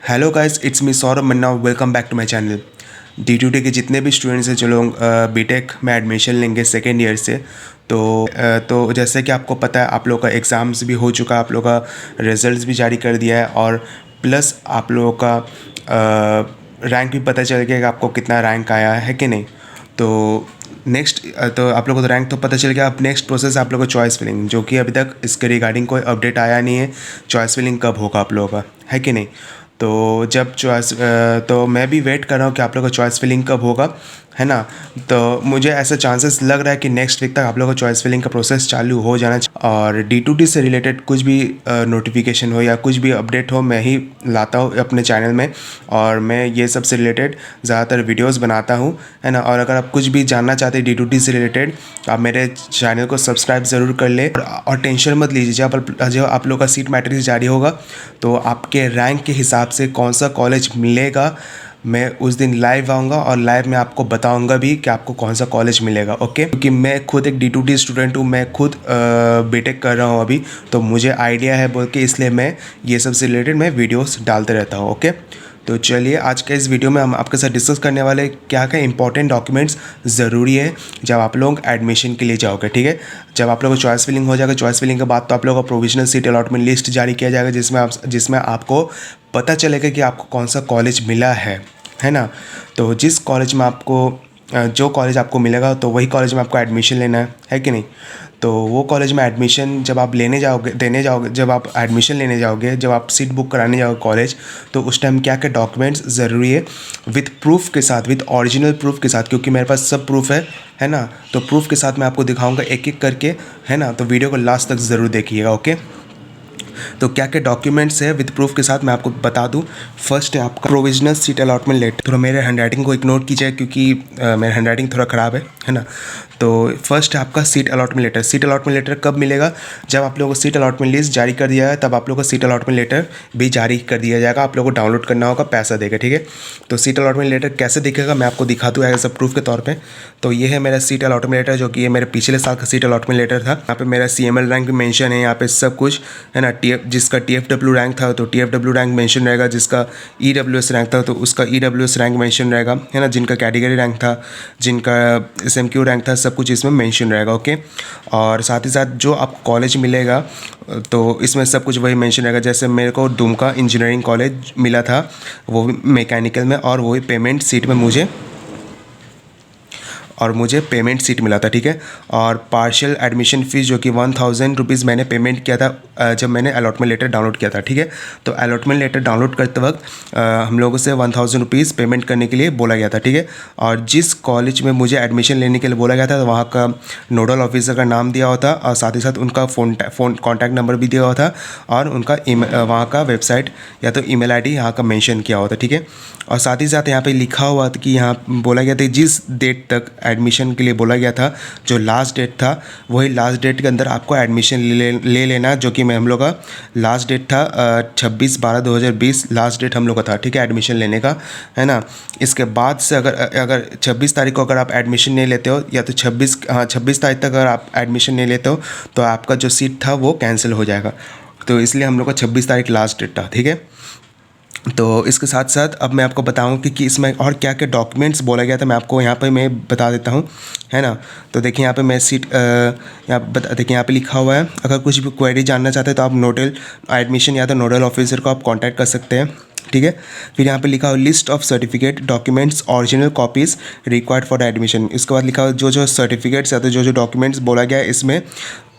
Hello guys, it's me Saurabh Manna. Welcome back to my channel. D2T के जितने भी students हैं जो लोग बीटेक में एडमिशन लेंगे सेकेंड ईयर से, तो जैसे कि आपको पता है आप लोगों का एग्ज़ाम्स भी हो चुका, आप लोगों का रिजल्ट्स भी जारी कर दिया है और प्लस आप लोगों का रैंक भी पता चल गया कि आपको कितना रैंक आया है कि नहीं। तो नेक्स्ट तो आप लोगों को रैंक तो पता चल गया। अब नेक्स्ट प्रोसेस आप लोगों को चॉइस फिलिंग, जो कि अभी तक इसके रिगार्डिंग कोई अपडेट आया नहीं है। चॉइस फिलिंग कब होगा आप लोगों का, है कि नहीं। तो जब चॉइस तो मैं भी वेट कर रहा हूँ कि आप लोगों का चॉइस फिलिंग कब होगा, है ना। तो मुझे ऐसा चांसेस लग रहा है कि नेक्स्ट वीक तक आप लोगों का चॉइस फिलिंग का प्रोसेस चालू हो जाना चाहिए। और D2T से रिलेटेड कुछ भी नोटिफिकेशन हो या कुछ भी अपडेट हो, मैं ही लाता हूँ अपने चैनल में। और मैं ये सब से रिलेटेड ज़्यादातर वीडियोस बनाता हूँ, है ना। और अगर आप कुछ भी जानना चाहते हैं D2T से रिलेटेड, आप मेरे चैनल को सब्सक्राइब ज़रूर कर ले। और टेंशन मत लीजिए, जब आप लोग का सीट मैट्रिक्स जारी होगा तो आपके रैंक के हिसाब से कौन सा कॉलेज मिलेगा, मैं उस दिन लाइव आऊँगा और लाइव में आपको बताऊँगा भी कि आपको कौन सा कॉलेज मिलेगा। ओके, क्योंकि मैं खुद एक D2T स्टूडेंट हूँ, मैं खुद बीटेक कर रहा हूँ अभी, तो मुझे आइडिया है बोल के इसलिए मैं ये सब से रिलेटेड मैं वीडियोस डालते रहता हूँ। ओके, तो चलिए आज के इस वीडियो में हम आपके साथ डिस्कस करने वाले क्या क्या इंपॉर्टेंट डॉक्यूमेंट्स ज़रूरी है जब आप लोग एडमिशन के लिए जाओगे। ठीक है, जब आप लोगों को चॉइस फिलिंग हो जाएगा, चॉइस फिलिंग के बाद तो आप लोगों को प्रोविजनल सीट अलॉटमेंट लिस्ट जारी किया जाएगा, जिसमें आपको पता चलेगा कि आपको कौन सा कॉलेज मिला है ना। तो जिस कॉलेज में आपको जो कॉलेज आपको मिलेगा तो वही कॉलेज में आपको एडमिशन लेना है कि नहीं। तो वो कॉलेज में एडमिशन जब आप देने जाओगे, जब आप एडमिशन लेने जाओगे, जब आप सीट बुक कराने जाओगे कॉलेज, तो उस टाइम क्या क्या डॉक्यूमेंट्स ज़रूरी है विथ प्रूफ के साथ, विथ ओरिजिनल प्रूफ के साथ, क्योंकि मेरे पास सब प्रूफ है ना। तो प्रूफ के साथ मैं आपको दिखाऊंगा एक एक करके, है ना। तो वीडियो को लास्ट तक ज़रूर देखिएगा। ओके, तो क्या क्या डॉक्यूमेंट्स है विद प्रूफ के साथ मैं आपको बता दूं। फर्स्ट है आपका प्रोविजनल सीट अलॉटमेंट लेटर। थोड़ा मेरे हैंडराइटिंग को इग्नोर कीजिए क्योंकि मेरा हैंडराइटिंग थोड़ा ख़राब है ना। तो फर्स्ट है आपका seat allotment letter. Seat allotment letter कब मिलेगा, जब आप लोगों को सीट अलॉटमेंट लिस्ट जारी कर दिया है तब आप लोगों को सीट अलॉटमेंट लेटर भी जारी कर दिया जाएगा। आप लोगों को डाउनलोड करना होगा, पैसा देगा। ठीक है, तो सीट अलॉटमेंट लेटर कैसे दिखेगा मैं आपको दिखा दूँ एज अ प्रूफ के तौर पे। तो ये है मेरा सीट अलॉटमेंट लेटर, जो कि ये मेरे पिछले साल का सीट अलॉटमेंट लेटर था। यहाँ पे मेरा CML रैंक भी मेंशन है, यहाँ पे सब कुछ है ना। जिसका TFW रैंक था तो TFW रैंक मेंशन रहेगा, जिसका EWS रैंक था तो उसका EWS रैंक मेंशन रहेगा, है ना। जिनका कैटेगरी रैंक था, जिनका SMQ रैंक था, सब कुछ इसमें मेंशन रहेगा। ओके, और साथ ही साथ जो आपको कॉलेज मिलेगा तो इसमें सब कुछ वही मेंशन रहेगा। जैसे मेरे को दुमका इंजीनियरिंग कॉलेज मिला था, वो भी मैकेनिकल में, और वही पेमेंट सीट में मुझे पेमेंट सीट मिला था। ठीक है, और पार्शियल एडमिशन फ़ीस जो कि 1000 रुपीज़ मैंने पेमेंट किया था जब मैंने अलॉटमेंट लेटर डाउनलोड किया था। ठीक है, तो अलॉटमेंट लेटर डाउनलोड करते वक्त हम लोगों से 1000 रुपीज़ पेमेंट करने के लिए बोला गया था। ठीक है, और जिस कॉलेज में मुझे एडमिशन लेने के लिए बोला गया था तो वहाँ का नोडल ऑफिसर का नाम दिया हुआ था, और साथ ही साथ उनका फ़ोन कॉन्टैक्ट नंबर भी दिया हुआ था, और उनका वहाँ का वेबसाइट या तो email ID यहाँ का मेंशन किया हुआ था। ठीक है, और साथ ही साथ यहाँ पे लिखा हुआ था कि यहाँ बोला गया था जिस डेट तक एडमिशन के लिए बोला गया था, जो लास्ट डेट था, वही लास्ट डेट के अंदर आपको एडमिशन ले लेना, जो कि हम लोग का लास्ट डेट था 26/12/2020 लास्ट डेट हम लोग का था। ठीक है, एडमिशन लेने का, है ना। इसके बाद से अगर 26 तारीख को अगर आप एडमिशन नहीं लेते हो, या तो 26 तारीख तक अगर आप एडमिशन नहीं लेते हो तो आपका जो सीट था वो कैंसिल हो जाएगा। तो इसलिए हम लोग का 26 तारीख लास्ट डेट था। ठीक है, तो इसके साथ साथ अब मैं आपको बताऊं कि इसमें और क्या क्या डॉक्यूमेंट्स बोला गया था, मैं आपको यहाँ पे मैं बता देता हूँ, है ना। तो देखिए यहाँ पे मैं देखिए यहाँ पे लिखा हुआ है, अगर कुछ भी क्वेरी जानना चाहते हैं तो आप नोडल एडमिशन या तो नोडल ऑफिसर को आप कांटेक्ट कर सकते हैं। ठीक है, फिर यहाँ पे लिखा हुआ list of certificate documents original copies required for the admission. इसके बाद लिखा हुआ जो सर्टिफिकेट्स या तो जो डॉक्यूमेंट्स बोला गया है इसमें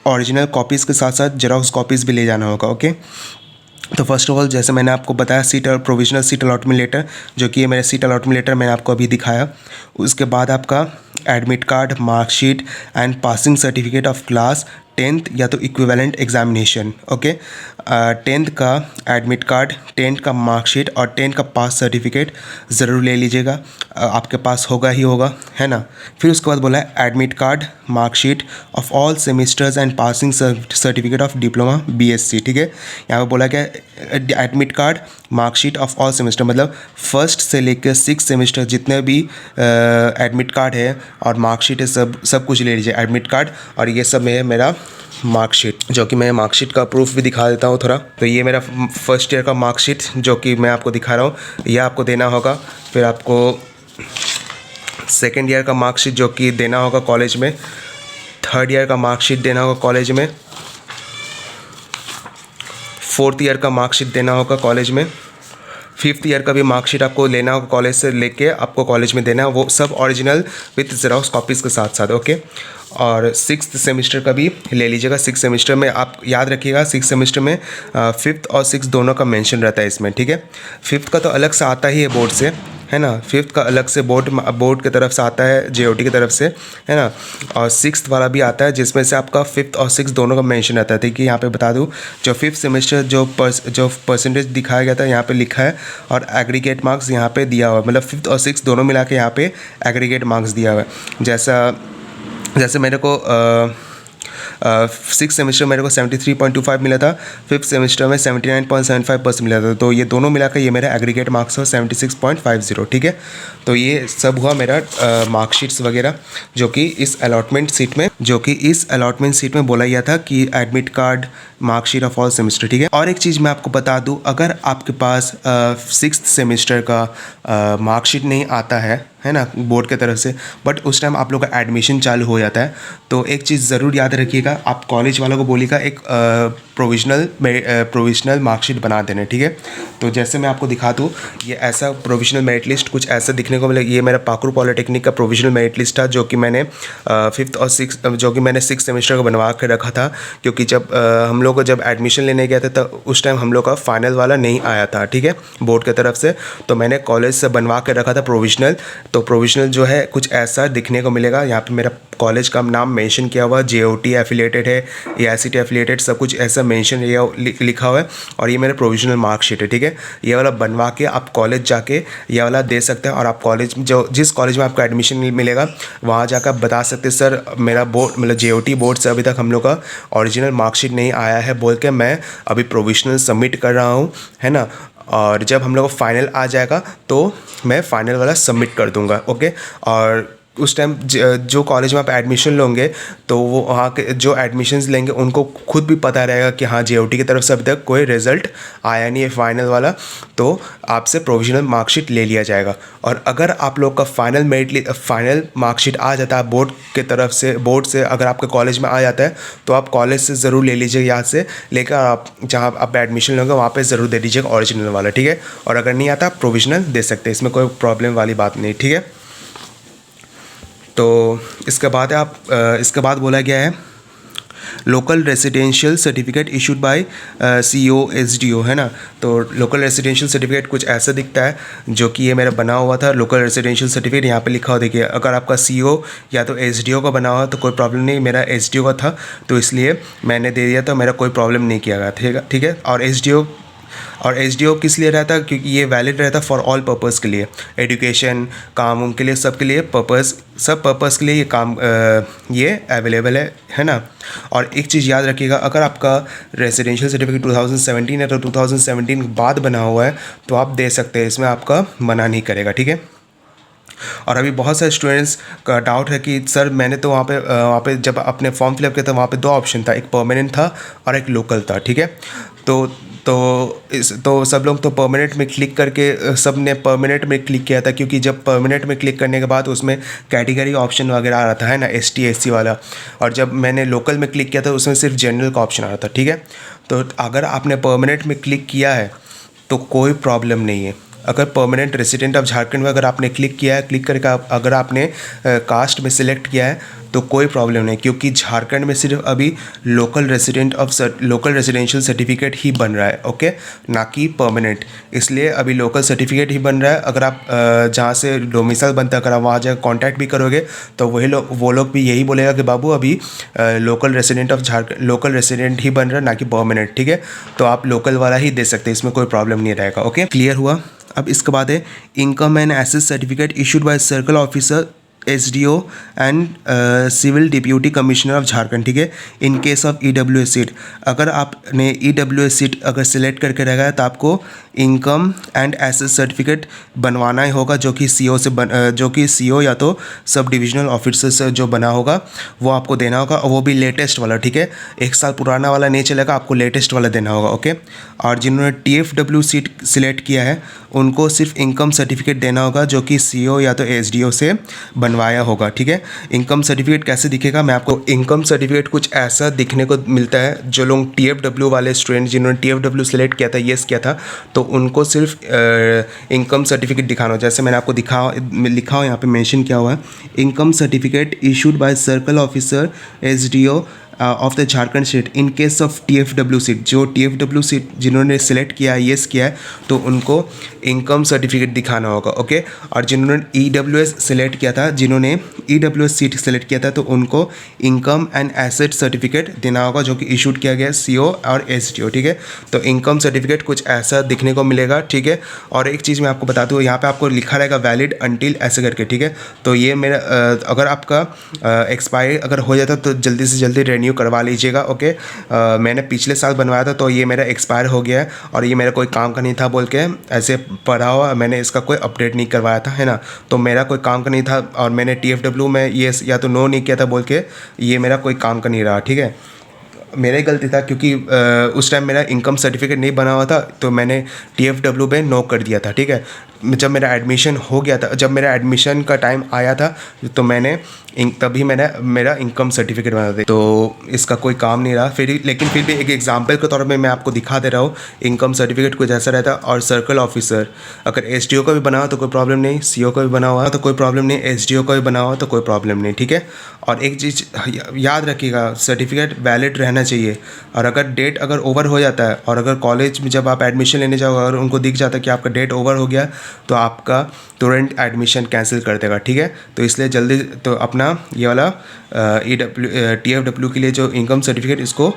ओरिजिनल कॉपीज़ के साथ साथ जेरॉक्स कॉपीज़ भी ले जाना होगा। ओके, तो फर्स्ट ऑफ ऑल जैसे मैंने आपको बताया सीट और प्रोविजनल सीट अलॉटमेंट लेटर, जो कि ये मेरा सीट अलॉटमेंट लेटर मैंने आपको अभी दिखाया। उसके बाद आपका admit card, marksheet and passing certificate of class 10th या तो इक्विवेलेंट एग्जामिनेशन। ओके, 10th का एडमिट कार्ड, 10th का मार्कशीट और 10th का पास सर्टिफिकेट ज़रूर ले लीजिएगा, आपके पास होगा ही होगा, है ना। फिर उसके बाद बोला है admit card, marksheet of all semesters and passing certificate of diploma BSc। ठीक है, यहाँ पे बोला गया admit card, marksheet of all semester, मतलब फर्स्ट से लेकर 6 सेमेस्टर जितने भी एडमिट कार्ड है और मार्कशीट है, सब कुछ ले लीजिए एडमिट कार्ड। और ये सब में है मेरा मार्कशीट, जो कि मैं मार्कशीट का प्रूफ भी दिखा देता हूँ थोड़ा। तो ये मेरा फर्स्ट ईयर का मार्कशीट जो कि मैं आपको दिखा रहा हूँ, यह आपको देना होगा। फिर आपको सेकेंड ईयर का मार्कशीट जो कि देना होगा कॉलेज में, थर्ड ईयर का मार्कशीट देना होगा कॉलेज में, फोर्थ ईयर का मार्कशीट देना होगा कॉलेज में, फिफ्थ ईयर का भी मार्कशीट आपको लेना होगा कॉलेज से लेके आपको कॉलेज में देना है, वो सब ओरिजिनल विथ जेरॉक्स कॉपीज़ के साथ साथ, ओके। और सिक्स्थ सेमेस्टर का भी ले लीजिएगा। सिक्स सेमेस्टर में आप याद रखिएगा, सिक्स सेमेस्टर में फिफ्थ और सिक्स दोनों का मेंशन रहता है इसमें, ठीक है। फिफ्थ का तो अलग से आता ही है बोर्ड से, है ना। फिफ्थ का अलग से बोर्ड की तरफ से आता है, जेओटी की तरफ से, है ना। और सिक्स्थ वाला भी आता है जिसमें से आपका फिफ्थ और सिक्स दोनों का मेंशन रहता है। ठीक है, यहाँ पे बता दूँ, जो फिफ्थ सेमेस्टर जो परसेंटेज दिखाया गया था यहाँ पे लिखा है, और एग्रीगेट मार्क्स यहाँ पे दिया हुआ है, मतलब फिफ्थ और सिक्स दोनों मिला के यहाँ पे एग्रीगेट मार्क्स दिया हुआ है। जैसे मेरे को सिक्स सेमेस्टर मेरे को 73.25 मिला था, फिफ्थ सेमेस्टर में 79.75% मिला था। तो ये दोनों मिलाकर ये मेरा एग्रीगेट मार्क्स हो 76.50, ठीक है। तो ये सब हुआ मेरा मार्कशीट्स वगैरह, जो कि इस अलॉटमेंट सीट में बोला गया था कि admit card, marksheet of all semester, ठीक है। और एक चीज़ मैं आपको बता दूं, अगर आपके पास सिक्स्थ सेमेस्टर का मार्कशीट नहीं आता है ना, बोर्ड की तरफ से, बट उस टाइम आप लोग का एडमिशन चालू हो जाता है, तो एक चीज़ ज़रूर याद रखिएगा, आप कॉलेज वालों को बोलिएगा एक प्रोविजनल मार्कशीट बना देना, ठीक है। तो जैसे मैं आपको दिखा दूँ, ये ऐसा प्रोविजनल मेरिट लिस्ट कुछ ऐसा दिखने को मिलेगा। ये मेरा पाकुड़ पॉलिटेक्निक का प्रोविजनल मेरिट लिस्ट था, जो कि मैंने फिफ्थ और सिक्स सेमेस्टर का बनवा के रखा था, क्योंकि जब हम लोग को जब एडमिशन लेने गया था तो उस टाइम हम लोग का फाइनल वाला नहीं आया था, ठीक है, बोर्ड की तरफ से। तो मैंने कॉलेज से बनवा के रखा था प्रोविजनल। तो प्रोविजनल जो है कुछ ऐसा दिखने को मिलेगा। यहाँ पे मेरा कॉलेज का नाम मेंशन किया हुआ है, जेओटी एफिलिएटेड है या एसीटी एफिलिएटेड, सब कुछ ऐसा मेंशन लिखा हुआ है। और ये मेरा प्रोविजनल मार्कशीट है, ठीक है। ये वाला बनवा के आप कॉलेज जाके ये वाला दे सकते हैं, और आप कॉलेज जिस कॉलेज में आपको एडमिशन मिलेगा वहाँ जाकर आप बता सकते हैं, सर मेरा बोर्ड मतलब जेओटी बोर्ड से अभी तक हम लोग का ओरिजिनल मार्कशीट नहीं आया है, बोल के मैं अभी प्रोविजनल सबमिट कर रहा हूँ, है ना। और जब हम लोग को फाइनल आ जाएगा तो मैं फाइनल वाला सबमिट कर दूंगा, ओके। और उस टाइम जो कॉलेज में आप एडमिशन लोगे तो वो वहाँ के जो एडमिशन्स लेंगे उनको खुद भी पता रहेगा कि हाँ जेओटी की तरफ से अभी तक कोई रिज़ल्ट आया नहीं है फाइनल वाला, तो आपसे प्रोविजनल मार्कशीट ले लिया जाएगा। और अगर आप लोग का फाइनल मार्कशीट आ जाता है बोर्ड से अगर आपके कॉलेज में आ जाता है, तो आप कॉलेज से ज़रूर ले लीजिए, यहाँ से लेकर आप जहाँ आप एडमिशन लोगे वहाँ पर ज़रूर दे दीजिएगा ओरिजिनल वाला, ठीक है। और अगर नहीं आता आप प्रोविजनल दे सकते हैं, इसमें कोई प्रॉब्लम वाली बात नहीं, ठीक है। तो इसके बाद बोला गया है local residential certificate issued bye CEO SDO, है ना। तो लोकल रेसिडेंशियल सर्टिफिकेट कुछ ऐसा दिखता है, जो कि ये मेरा बना हुआ था लोकल रेसिडेंशियल सर्टिफिकेट। यहाँ पे लिखा हुआ देखिए, अगर आपका CO या तो SDO का बना हुआ तो कोई प्रॉब्लम नहीं, मेरा SDO का था तो इसलिए मैंने दे दिया, तो मेरा कोई प्रॉब्लम नहीं किया गया, ठीक है। और SDO किस लिए रहता है, क्योंकि ये वैलिड रहता है फॉर ऑल पर्पज़ के लिए, एजुकेशन, काम के लिए, सब के लिए सब पर्पज़ के लिए ये काम ये अवेलेबल है ना। और एक चीज़ याद रखिएगा, अगर आपका रेजिडेंशियल सर्टिफिकेट 2017 है तो 2017 के बाद बना हुआ है तो आप दे सकते हैं, इसमें आपका मना नहीं करेगा, ठीक है। और अभी बहुत सारे स्टूडेंट्स का डाउट है कि सर मैंने तो वहाँ पे जब अपने फॉर्म फिलअप किया था वहाँ पे दो ऑप्शन था, एक परमानेंट था और एक लोकल था, ठीक है। तो सब लोग तो परमानेंट में क्लिक करके सब ने परमानेंट में क्लिक किया था, क्योंकि जब परमानेंट में क्लिक करने के बाद उसमें कैटेगरी ऑप्शन वगैरह आ रहा था, है ना, ST SC वाला। और जब मैंने लोकल में क्लिक किया था उसमें सिर्फ जनरल का ऑप्शन आ रहा था, ठीक है। तो अगर आपने परमानेंट में क्लिक किया है तो कोई प्रॉब्लम नहीं है। अगर परमानेंट रेसिडेंट ऑफ झारखंड में अगर आपने क्लिक किया है, क्लिक करके अगर आपने कास्ट में सिलेक्ट किया है तो कोई प्रॉब्लम नहीं, क्योंकि झारखंड में सिर्फ अभी लोकल रेसिडेंशियल सर्टिफिकेट ही बन रहा है, ओके, ना कि परमानेंट। इसलिए अभी लोकल सर्टिफिकेट ही बन रहा है। अगर आप जहाँ से डोमिसाइल बनता है अगर आप वहाँ जाकर कॉन्टैक्ट भी करोगे तो वो लोग भी यही बोलेगा कि बाबू अभी लोकल रेसिडेंट ही बन रहा है, ना कि परमानेंट, ठीक है। तो आप लोकल वाला ही दे सकते हैं, इसमें कोई प्रॉब्लम नहीं रहेगा, ओके, क्लियर हुआ। अब इसके बाद है income and asset certificate issued by circle officer SDO and civil deputy commissioner of Jharkhand, ठीक है। In case of EWS seat, अगर आपने ईडब्ल्यूएस सीट अगर सिलेक्ट करके रखा है तो आपको इनकम एंड एसेट सर्टिफिकेट बनवाना ही होगा, जो कि सीओ या तो सब डिविजनल ऑफिसर से जो बना होगा वो आपको देना होगा, और वो भी लेटेस्ट वाला, ठीक है। 1 साल पुराना वाला नहीं चलेगा, आपको लेटेस्ट वाला देना होगा, ओके। और जिन्होंने टीएफडब्ल्यू सीट सिलेक्ट किया है उनको सिर्फ इनकम सर्टिफिकेट देना होगा, जो कि सीओ या तो एसडीओ से बनवाया होगा, ठीक है। इनकम सर्टिफिकेट कैसे दिखेगा, मैं आपको इनकम सर्टिफिकेट कुछ ऐसा दिखने को मिलता है। जो लोग टीएफडब्ल्यू वाले स्टूडेंट जिन्होंने टीएफडब्ल्यू सेलेक्ट किया था, येस किया था, तो उनको सिर्फ इनकम सर्टिफिकेट दिखाना हो। जैसे मैंने आपको लिखा हो यहाँ पे मेंशन किया हुआ है, income certificate issued by circle officer SDO of the Jharkhand state in case of TFW seat. जो टीएफडब्ल्यू सीट जिन्होंने सेलेक्ट किया है, येस किया है, तो उनको इनकम सर्टिफिकेट दिखाना होगा, ओके। और जिन्होंने ईडब्ल्यूएस सेलेक्ट किया था, जिन्होंने ईडब्ल्यूएस सीट सेलेक्ट किया था, तो उनको इनकम एंड एसेट सर्टिफिकेट देना होगा, जो कि इशूड किया गया है सीओ और एसडीओ, ठीक है। तो इनकम सर्टिफिकेट कुछ ऐसा दिखने को मिलेगा, ठीक है। और एक चीज़ मैं आपको बता दूँ, यहाँ पे आपको लिखा रहेगा वैलिड अंटिल ऐसे करके, ठीक है। तो ये मेरा अगर आपका एक्सपायर अगर हो जाता तो जल्दी से जल्दी रिन्यू करवा लीजिएगा, ओके। मैंने पिछले साल बनवाया था, तो ये मेरा एक्सपायर हो गया है और ये मेरा कोई काम का नहीं था बोल के ऐसे पढ़ा हुआ, मैंने इसका कोई अपडेट नहीं करवाया था, है ना। तो मेरा कोई काम का नहीं था और मैंने टीएफडब्ल्यू में ये या तो नो नहीं किया था बोल के, ये मेरा कोई काम का नहीं रहा, ठीक है। मेरा ही गलती था, क्योंकि उस टाइम मेरा इनकम सर्टिफिकेट नहीं बना हुआ था, तो मैंने टीएफडब्ल्यू में नो कर दिया था, ठीक है। जब मेरा एडमिशन हो गया था, जब मेरा एडमिशन का टाइम आया था, तो तभी मैंने मेरा इनकम सर्टिफिकेट बना था। तो इसका कोई काम नहीं रहा लेकिन फिर भी एक एग्जाम्पल के तौर पे मैं आपको दिखा दे रहा हूँ इनकम सर्टिफिकेट कुछ ऐसा रहता है। और सर्कल ऑफिसर, अगर एसडीओ का भी बना हुआ तो कोई प्रॉब्लम नहीं, सीओ का भी बना हुआ तो कोई प्रॉब्लम नहीं, एसडीओ का भी बना हुआ तो कोई प्रॉब्लम नहीं, ठीक है। और एक चीज़ याद रखिएगा, सर्टिफिकेट वैलिड रहना चाहिए। और अगर डेट अगर ओवर हो जाता है, और अगर कॉलेज में जब आप एडमिशन लेने जाओ अगर उनको दिख जाता है कि आपका डेट ओवर हो गया, तो आपका तुरंत एडमिशन कैंसिल कर देगा, ठीक है। तो इसलिए जल्दी तो अपना ये वाला टीएफडब्ल्यू के लिए जो इनकम सर्टिफिकेट इसको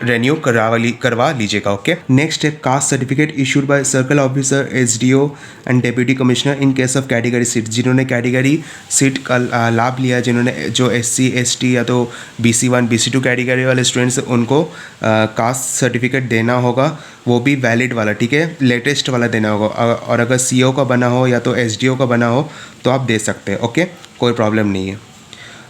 रेन्यू करवा लीजिएगा, ओके। नेक्स्ट है caste certificate issued by circle officer SDO and deputy commissioner in case of category seat. जिन्होंने कैटेगरी सीट का लाभ लिया, जिन्होंने जो एससी एसटी या तो BC1 BC2 कैटेगरी वाले स्टूडेंट्स, उनको कास्ट सर्टिफिकेट देना होगा, वो भी वैलिड वाला, ठीक है, लेटेस्ट वाला देना होगा। और अगर सीओ का बना हो या तो एसडीओ का बना हो तो आप दे सकते हैं, ओके, कोई प्रॉब्लम नहीं है।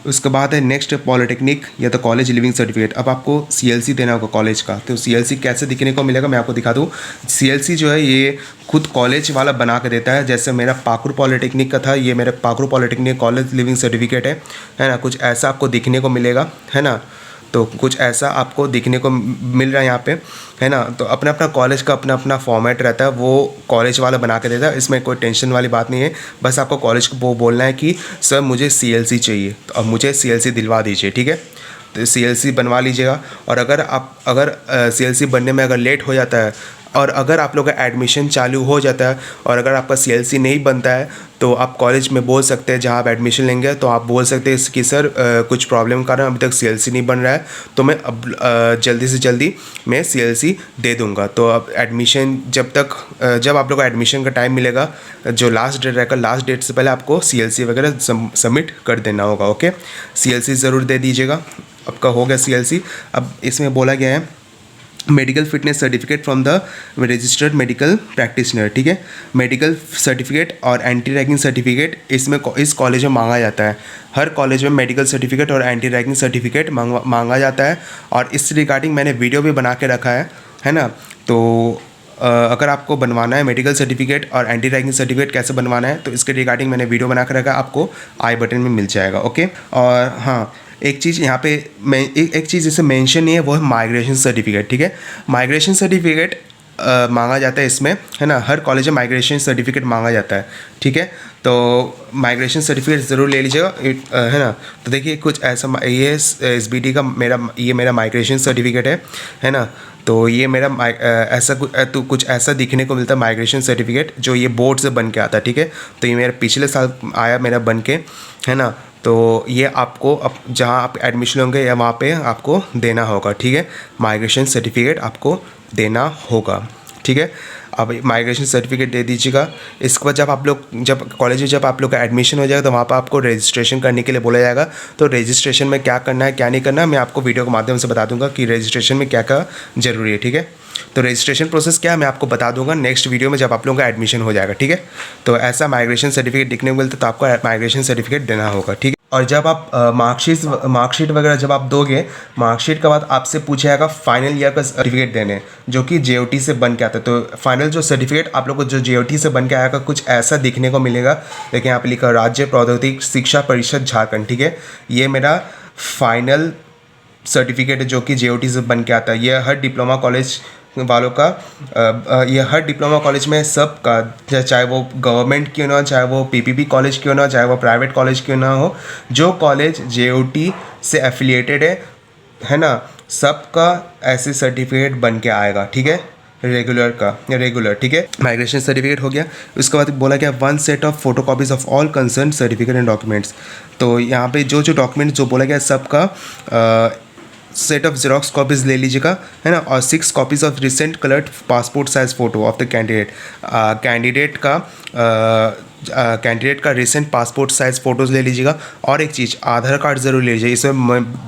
उसके बाद है नेक्स्ट पॉलिटेक्निक या तो कॉलेज लिविंग सर्टिफिकेट। अब आपको सीएलसी देना होगा कॉलेज का, तो सीएलसी कैसे दिखने को मिलेगा मैं आपको दिखा दूँ। सीएलसी जो है ये खुद कॉलेज वाला बना के देता है। जैसे मेरा पाकुर पॉलिटेक्निक का था, ये मेरा Pakur polytechnic college leaving certificate है ना। कुछ ऐसा आपको दिखने को मिलेगा, है ना। तो कुछ ऐसा आपको दिखने को मिल रहा है यहाँ पे, है ना। तो अपना अपना कॉलेज का अपना अपना फॉर्मेट रहता है, वो कॉलेज वाला बना के देता है। इसमें कोई टेंशन वाली बात नहीं है, बस आपको कॉलेज को वो बोलना है कि सर मुझे सीएलसी चाहिए, तो अब मुझे सीएलसी दिलवा दीजिए, ठीक है। तो सीएलसी बनवा लीजिएगा। और अगर सीएलसी बनने में अगर लेट हो जाता है, और अगर आप लोग का एडमिशन चालू हो जाता है और अगर आपका सीएलसी नहीं बनता है, तो आप कॉलेज में बोल सकते हैं, जहाँ आप एडमिशन लेंगे तो आप बोल सकते हैं कि सर कुछ प्रॉब्लम के कारण अभी तक सीएलसी नहीं बन रहा है, तो मैं अब जल्दी से जल्दी मैं सीएलसी दे दूंगा। तो अब एडमिशन जब आप लोग का एडमिशन का टाइम मिलेगा, जो लास्ट डेट रहेगा, लास्ट डेट से पहले आपको सीएलसी वगैरह सबमिट कर देना होगा, ओके। सीएलसी ज़रूर दे दीजिएगा। आपका हो गया सीएलसी। अब इसमें बोला गया है medical fitness certificate from the registered medical practitioner, ठीक है। मेडिकल सर्टिफिकेट और एंटी रैगिंग सर्टिफिकेट इस कॉलेज में मांगा जाता है। हर कॉलेज में मेडिकल सर्टिफिकेट और एंटी रैगिंग सर्टिफिकेट मांगा जाता है। और इस रिगार्डिंग मैंने वीडियो भी बना के रखा है ना। तो अगर आपको बनवाना है मेडिकल सर्टिफिकेट और एंटी रैगिंग सर्टिफिकेट कैसे बनवाना है, तो इसके रिगार्डिंग मैंने वीडियो बना के रखा है, आपको आई बटन में मिल जाएगा, ओके। और हाँ, एक चीज़ यहाँ पे एक चीज़ जैसे मेंशन नहीं है, वो है माइग्रेशन सर्टिफिकेट, ठीक है। माइग्रेशन सर्टिफिकेट मांगा जाता है इसमें, है ना। हर कॉलेज में माइग्रेशन सर्टिफिकेट मांगा जाता है, ठीक है। तो माइग्रेशन सर्टिफिकेट ज़रूर ले लीजिएगा, है ना। तो देखिए कुछ ऐसा, ये SBD का मेरा माइग्रेशन सर्टिफिकेट है ना। तो ये मेरा कुछ ऐसा दिखने को मिलता है माइग्रेशन सर्टिफिकेट, जो ये बोर्ड से बन के आता है, ठीक है। तो ये मेरा पिछले साल आया मेरा बन के, है ना। तो ये आपको जहाँ आप एडमिशन होंगे या वहाँ पे आपको देना होगा, ठीक है। माइग्रेशन सर्टिफिकेट आपको देना होगा, ठीक है। आप माइग्रेशन सर्टिफिकेट दे दीजिएगा। इसके बाद जब कॉलेज में जब आप लोग का एडमिशन हो जाएगा तो वहाँ पर आपको रजिस्ट्रेशन करने के लिए बोला जाएगा। तो रजिस्ट्रेशन में क्या करना है क्या नहीं करना है मैं आपको वीडियो के माध्यम से बता दूंगा कि रजिस्ट्रेशन में क्या क्या ज़रूरी है, ठीक है। तो रजिस्ट्रेशन प्रोसेस क्या है मैं आपको बता दूंगा नेक्स्ट वीडियो में जब आप लोगों का एडमिशन हो जाएगा, ठीक है। तो ऐसा माइग्रेशन सर्टिफिकेट दिखने को मिलता है तो आपको माइग्रेशन सर्टिफिकेट देना होगा, ठीक है। और जब आप मार्कशीट वगैरह जब आप दोगे, मार्कशीट के बाद आपसे पूछा जाएगा फाइनल ईयर का सर्टिफिकेट देने, जो कि JOT से बन के आता है। तो फाइनल जो सर्टिफिकेट आप लोग को जो JOT से बन के आएगा कुछ ऐसा दिखने को मिलेगा। लेकिन यहाँ पे लिखा राज्य प्रौद्योगिकी शिक्षा परिषद झारखंड, ठीक है। ये मेरा फाइनल सर्टिफिकेट है जो कि JOT से बन के आता है। ये हर डिप्लोमा कॉलेज वालों का ये हर डिप्लोमा कॉलेज में सब का, चाहे वो गवर्नमेंट क्यों ना हो, चाहे वो PPP कॉलेज क्यों ना हो, चाहे वो प्राइवेट कॉलेज क्यों ना हो, जो कॉलेज JOT से एफिलिएटेड है ना, सबका ऐसे सर्टिफिकेट बन के आएगा, ठीक है। रेगुलर, ठीक है। माइग्रेशन सर्टिफिकेट हो गया। उसके बाद बोला गया 1 set of photocopies of all concern certificate and documents. तो यहाँ पे जो डॉक्यूमेंट्स जो बोला गया सबका सेट ऑफ जेरोक्स कॉपीज़ ले लीजिएगा, है ना। और 6 copies of recent coloured passport size photo of the candidate का रिसेंट पासपोर्ट साइज़ फ़ोटोज़ ले लीजिएगा। और एक चीज़, आधार कार्ड ज़रूर ले लीजिए।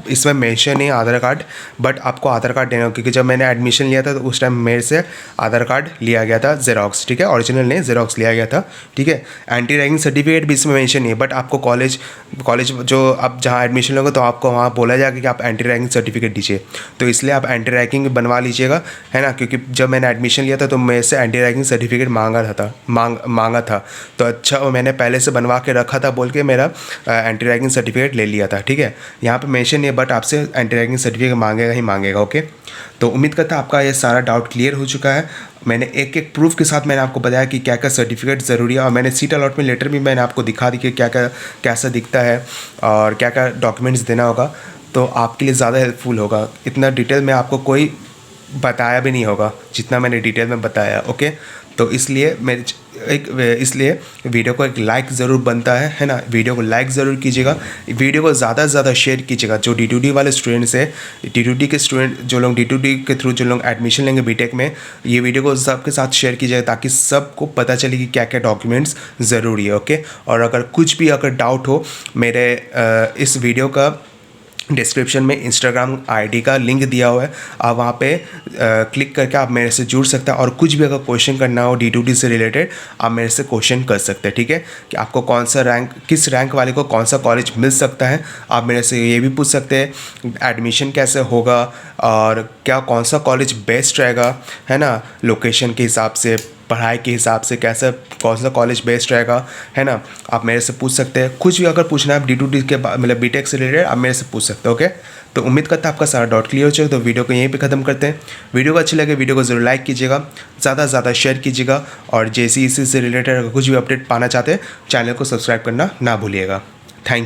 इसमें मेंशन नहीं आधार कार्ड, बट आपको आधार कार्ड देना होगा, क्योंकि जब मैंने एडमिशन लिया था तो उस टाइम मेरे से आधार कार्ड लिया गया था जेरोक्स, ठीक है। ओरिजिनल नहीं, जेरोक्स लिया गया था, ठीक है। एंटी रैगिंग सर्टिफिकेट भी इसमें मेंशन नहीं है, बट आपको कॉलेज जो आप जहाँ एडमिशन लोगे तो आपको वहाँ बोला जाएगा कि आप एंटी रैगिंग सर्टिफिकेट दीजिए। तो इसलिए आप एंटी रैगिंग बनवा लीजिएगा, है ना, क्योंकि जब मैंने एडमिशन लिया था तो मेरे से एंटी रैगिंग सर्टिफिकेट मांगा था। तो अच्छा मैंने पहले से बनवा के रखा था बोल के मेरा एंटी रैगिंग सर्टिफिकेट ले लिया था, ठीक है। यहाँ पे मेंशन नहीं है, बट आपसे एंटी रैगिंग सर्टिफिकेट मांगेगा ही मांगेगा, ओके। तो उम्मीद करता आपका ये सारा डाउट क्लियर हो चुका है। मैंने एक एक प्रूफ के साथ मैंने आपको बताया कि क्या क्या सर्टिफिकेट ज़रूरी है, और मैंने सीट अलॉटमेंट लेटर भी मैंने आपको दिखा दी कि क्या क्या कैसा दिखता है और क्या क्या डॉक्यूमेंट्स देना होगा। तो आपके लिए ज़्यादा हेल्पफुल होगा। इतना डिटेल में आपको कोई बताया भी नहीं होगा जितना मैंने डिटेल में बताया, ओके। तो इसलिए इसलिए वीडियो को एक लाइक ज़रूर बनता है ना। वीडियो को लाइक ज़रूर कीजिएगा, वीडियो को ज़्यादा से ज़्यादा शेयर कीजिएगा। जो D2D वाले स्टूडेंट्स हैं, D2D के स्टूडेंट जो लोग D2D के थ्रू जो लोग एडमिशन लेंगे बीटेक में, ये वीडियो को सबके साथ शेयर कीजिएगा ताकि सबको पता चले कि क्या क्या डॉक्यूमेंट्स ज़रूरी है, ओके। और अगर कुछ भी डाउट हो, मेरे इस वीडियो का डिस्क्रिप्शन में इंस्टाग्राम ID का लिंक दिया हुआ है, आप वहाँ पे क्लिक करके आप मेरे से जुड़ सकते हैं। और कुछ भी अगर क्वेश्चन करना हो D2D से रिलेटेड, आप मेरे से क्वेश्चन कर सकते हैं, ठीक है। कि आपको किस रैंक वाले को कौन सा कॉलेज मिल सकता है, आप मेरे से ये भी पूछ सकते हैं। एडमिशन कैसे होगा और क्या कौन सा कॉलेज बेस्ट रहेगा, है ना, लोकेशन के हिसाब से, पढ़ाई के हिसाब से कैसा कौन सा कॉलेज बेस्ट रहेगा, है ना, आप मेरे से पूछ सकते हैं। कुछ भी अगर पूछना है D2D के मतलब बीटेक से रिलेटेड, आप मेरे से पूछ सकते हैं, ओके। तो उम्मीद करता है आपका सारा डाउट क्लियर हो जाए। तो वीडियो को यहीं पे ख़त्म करते हैं। वीडियो को अच्छी लगे वीडियो को ज़रूर लाइक कीजिएगा, ज़्यादा से ज़्यादा शेयर कीजिएगा। और JCEC से रिलेटेड अगर कुछ भी अपडेट पाना चाहते हैं, चैनल को सब्सक्राइब करना ना भूलिएगा। Thank you.